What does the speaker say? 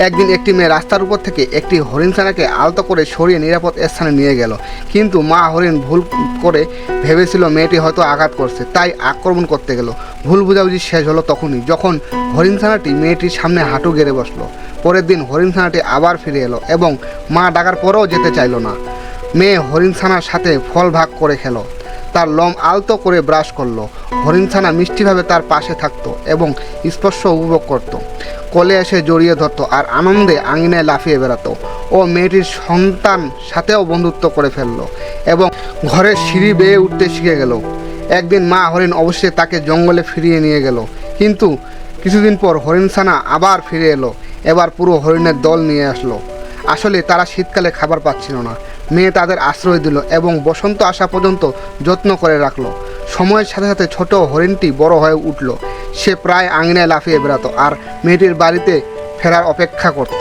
একদিন একটি মেয়ে রাস্তার উপর থেকে একটি হরিণছানাকে আলতো করে সরিয়ে নিরাপদ স্থানে নিয়ে গেল, কিন্তু মা হরিণ ভুল করে ভেবেছিল মেয়েটি হয়তো আঘাত করছে, তাই আক্রমণ করতে গেল। ভুল বুঝাবুঝি শেষ হলো তখনই, যখন হরিণছানাটি মেয়েটির সামনে হাঁটু গেড়ে বসলো। পরের দিন হরিণছানাটি আবার ফিরে এলো এবং মা ডাকার পরেও যেতে চাইল না। মেয়ে হরিণছানার সাথে ফল ভাগ করে খেলো, তার লোম আলতো করে ব্রাশ করলো। হরিণছানা মিষ্টিভাবে তার পাশে থাকতো এবং স্পর্শ উপভোগ করত। কোলে এসে জড়িয়ে ধরতো আর আনন্দে আঙিনায় লাফিয়ে বেড়াতো। ও মেয়েটির সন্তান সাথেও বন্ধুত্ব করে ফেললো এবং ঘরের সিঁড়ি বেয়ে উঠতে শিখে গেল। একদিন মা হরিণ অবশ্যই তাকে জঙ্গলে ফিরিয়ে নিয়ে গেল, কিন্তু কিছুদিন পর হরিণছানা আবার ফিরে এলো। এবার পুরো হরিণের দল নিয়ে আসলো। আসলে তারা শীতকালে খাবার পাচ্ছিল না। মেয়ে তাদের আশ্রয় দিল এবং বসন্ত আসা পর্যন্ত যত্ন করে রাখলো। সময়ের সাথে সাথে ছোট হরিণটি বড় হয়ে উঠল। সে প্রায় আঙিনায় লাফিয়ে বেড়াতো আর মেয়েটির বাড়িতে ফেরার অপেক্ষা করত।